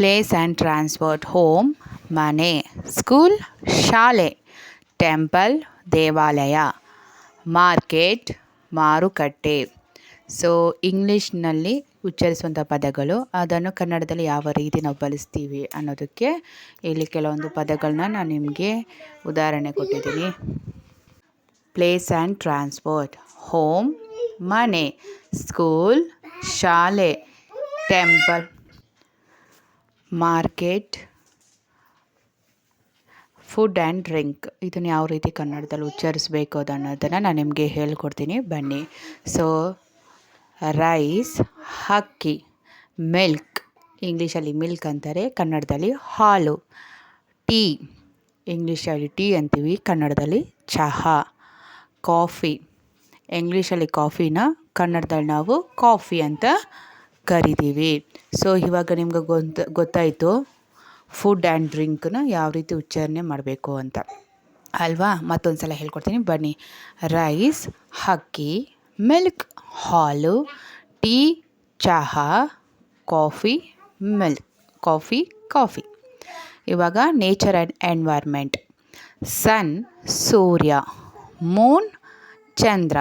Place and transport home ಮನೆ, school ಶಾಲೆ, temple ದೇವಾಲಯ, ಮಾರ್ಕೆಟ್ ಮಾರುಕಟ್ಟೆ. ಸೊ ಇಂಗ್ಲೀಷ್ನಲ್ಲಿ ಉಚ್ಚರಿಸುವಂಥ ಪದಗಳು ಅದನ್ನು ಕನ್ನಡದಲ್ಲಿ ಯಾವ ರೀತಿ ನಾವು ಬಳಸ್ತೀವಿ ಅನ್ನೋದಕ್ಕೆ ಇಲ್ಲಿ ಕೆಲವೊಂದು ಪದಗಳನ್ನ ನಾನು ನಿಮಗೆ ಉದಾಹರಣೆ ಕೊಟ್ಟಿದ್ದೀನಿ. ಪ್ಲೇಸ್ ಆ್ಯಂಡ್ ಟ್ರಾನ್ಸ್ಪೋರ್ಟ್ ಹೋಮ್ ಮನೆ, ಸ್ಕೂಲ್ ಶಾಲೆ, temple market, food and drink. ಇದನ್ನು ಯಾವ ರೀತಿ ಕನ್ನಡದಲ್ಲಿ ಉಚ್ಚರಿಸಬೇಕು ಅನ್ನೋದನ್ನು ನಾನು ನಿಮಗೆ ಹೇಳ್ಕೊಡ್ತೀನಿ ಬನ್ನಿ. ಸೊ ರೈಸ್ ಅಕ್ಕಿ, ಮಿಲ್ಕ್ ಇಂಗ್ಲೀಷಲ್ಲಿ ಮಿಲ್ಕ್ ಅಂತಾರೆ, ಕನ್ನಡದಲ್ಲಿ ಹಾಲು. ಟೀ ಇಂಗ್ಲೀಷಲ್ಲಿ ಟೀ ಅಂತೀವಿ, ಕನ್ನಡದಲ್ಲಿ ಚಹಾ. ಕಾಫಿ ಇಂಗ್ಲೀಷಲ್ಲಿ ಕಾಫಿನ ಕನ್ನಡದಲ್ಲಿ ನಾವು ಕಾಫಿ ಅಂತ ಕರಿತೀವಿ. ಸೊ ಇವಾಗ ನಿಮ್ಗೆ ಗೊತ್ತಾಯಿತು ಫುಡ್ ಆ್ಯಂಡ್ ಡ್ರಿಂಕ್ನ ಯಾವ ರೀತಿ ಉಚ್ಚಾರಣೆ ಮಾಡಬೇಕು ಅಂತ ಅಲ್ವಾ. ಮತ್ತೊಂದು ಸಲ ಹೇಳ್ಕೊಡ್ತೀನಿ ಬನ್ನಿ. ರೈಸ್ ಅಕ್ಕಿ, ಮಿಲ್ಕ್ ಹಾಲು, ಟೀ ಚಹಾ, ಕಾಫಿ ಮಿಲ್ಕ್, ಕಾಫಿ. ಇವಾಗ ನೇಚರ್ ಆ್ಯಂಡ್ ಎನ್ವೈರ್ಮೆಂಟ್. ಸನ್ ಸೂರ್ಯ, ಮೂನ್ ಚಂದ್ರ,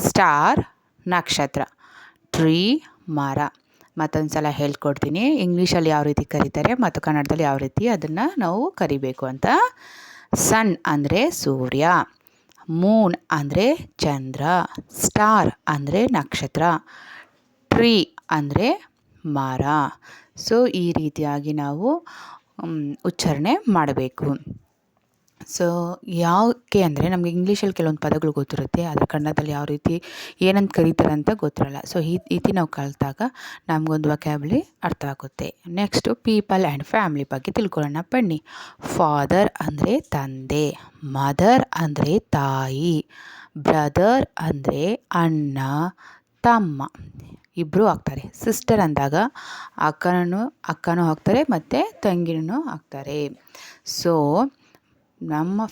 ಸ್ಟಾರ್ ನಕ್ಷತ್ರ, ಟ್ರೀ ಮರ. ಮತ್ತೊಂದು ಸಲ ಹೇಳ್ಕೊಡ್ತೀನಿ ಇಂಗ್ಲೀಷಲ್ಲಿ ಯಾವ ರೀತಿ ಕರೀತಾರೆ ಮತ್ತು ಕನ್ನಡದಲ್ಲಿ ಯಾವ ರೀತಿ ಅದನ್ನು ನಾವು ಕರಿಬೇಕು ಅಂತ. ಸನ್ ಅಂದರೆ ಸೂರ್ಯ, ಮೂನ್ ಅಂದರೆ ಚಂದ್ರ, ಸ್ಟಾರ್ ಅಂದರೆ ನಕ್ಷತ್ರ, ಟ್ರೀ ಅಂದರೆ ಮರ. ಸೊ ಈ ರೀತಿಯಾಗಿ ನಾವು ಉಚ್ಚಾರಣೆ ಮಾಡಬೇಕು. ಸೊ ಯಾಕೆ ಅಂದರೆ ನಮಗೆ ಇಂಗ್ಲೀಷಲ್ಲಿ ಕೆಲವೊಂದು ಪದಗಳು ಗೊತ್ತಿರುತ್ತೆ, ಆದರೆ ಕನ್ನಡದಲ್ಲಿ ಯಾವ ರೀತಿ ಏನಂತ ಕರೀತಾರೆ ಅಂತ ಗೊತ್ತಿರಲ್ಲ. ಸೊ ಈ ರೀತಿ ನಾವು ಕಲಿತಾಗ ನಮಗೊಂದು ವೊಕ್ಯಾಬ್ಯುಲರಿ ಅರ್ಥ ಆಗುತ್ತೆ. ನೆಕ್ಸ್ಟು ಪೀಪಲ್ ಆ್ಯಂಡ್ ಫ್ಯಾಮಿಲಿ ಬಗ್ಗೆ ತಿಳ್ಕೊಳ್ಳೋಣ ಬನ್ನಿ. ಫಾದರ್ ಅಂದರೆ ತಂದೆ, ಮದರ್ ಅಂದರೆ ತಾಯಿ, ಬ್ರದರ್ ಅಂದರೆ ಅಣ್ಣ ತಮ್ಮ ಇಬ್ಬರು ಆಗ್ತಾರೆ. ಸಿಸ್ಟರ್ ಅಂದಾಗ ಅಕ್ಕನೂ ಆಗ್ತಾರೆ ಮತ್ತು ತಂಗಿನೂ ಆಗ್ತಾರೆ. ಸೊ ನಮ್ಮ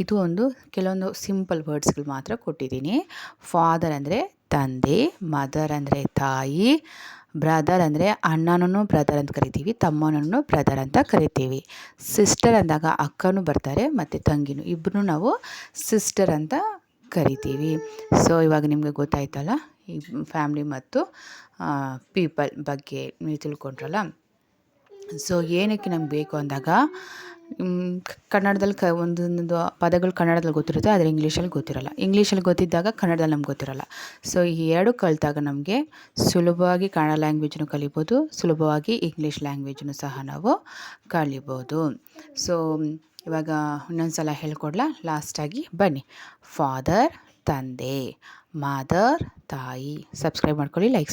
ಇದು ಒಂದು ಕೆಲವೊಂದು ಸಿಂಪಲ್ ವರ್ಡ್ಸ್ಗಳು ಮಾತ್ರ ಕೊಟ್ಟಿದ್ದೀನಿ. ಫಾದರ್ ಅಂದರೆ ತಂದೆ, ಮದರ್ ಅಂದರೆ ತಾಯಿ, ಬ್ರದರ್ ಅಂದರೆ ಅಣ್ಣನೂ ಬ್ರದರ್ ಅಂತ ಕರಿತೀವಿ, ತಮ್ಮನೂ ಬ್ರದರ್ ಅಂತ ಕರಿತೀವಿ. ಸಿಸ್ಟರ್ ಅಂದಾಗ ಅಕ್ಕನೂ ಬರ್ತಾರೆ ಮತ್ತು ತಂಗಿನೂ ಇಬ್ಬರೂ ನಾವು ಸಿಸ್ಟರ್ ಅಂತ ಕರಿತೀವಿ. ಸೊ ಇವಾಗ ನಿಮಗೆ ಗೊತ್ತಾಯ್ತಲ್ಲ ಈ ಫ್ಯಾಮ್ಲಿ ಮತ್ತು ಪೀಪಲ್ ಬಗ್ಗೆ ನೀವು ತಿಳ್ಕೊಂಡ್ರಲ್ಲ. ಸೊ ಏನಕ್ಕೆ ನಮ್ಗೆ ಬೇಕು ಅಂದಾಗ ಕನ್ನಡದಲ್ಲಿ ಒಂದೊಂದು ಪದಗಳು ಕನ್ನಡದಲ್ಲಿ ಗೊತ್ತಿರುತ್ತೆ, ಆದರೆ ಇಂಗ್ಲೀಷಲ್ಲಿ ಗೊತ್ತಿರಲ್ಲ. ಇಂಗ್ಲೀಷಲ್ಲಿ ಗೊತ್ತಿದ್ದಾಗ ಕನ್ನಡದಲ್ಲಿ ನಮ್ಗೆ ಗೊತ್ತಿರಲ್ಲ. ಸೊ ಈ ಎರಡು ಕಲಿತಾಗ ನಮಗೆ ಸುಲಭವಾಗಿ ಕನ್ನಡ ಲ್ಯಾಂಗ್ವೇಜನ್ನು ಕಲಿಬೋದು, ಸುಲಭವಾಗಿ ಇಂಗ್ಲೀಷ್ ಲ್ಯಾಂಗ್ವೇಜನ್ನು ಸಹ ನಾವು ಕಲಿಬೋದು. ಸೊ ಇವಾಗ ಇನ್ನೊಂದು ಸಲ ಹೇಳ್ಕೊಡ್ಲಾ ಲಾಸ್ಟಾಗಿ ಬನ್ನಿ. ಫಾದರ್ ತಂದೆ, ಮದರ್ ತಾಯಿ. ಸಬ್ಸ್ಕ್ರೈಬ್ ಮಾಡ್ಕೊಳ್ಳಿ, ಲೈಕ್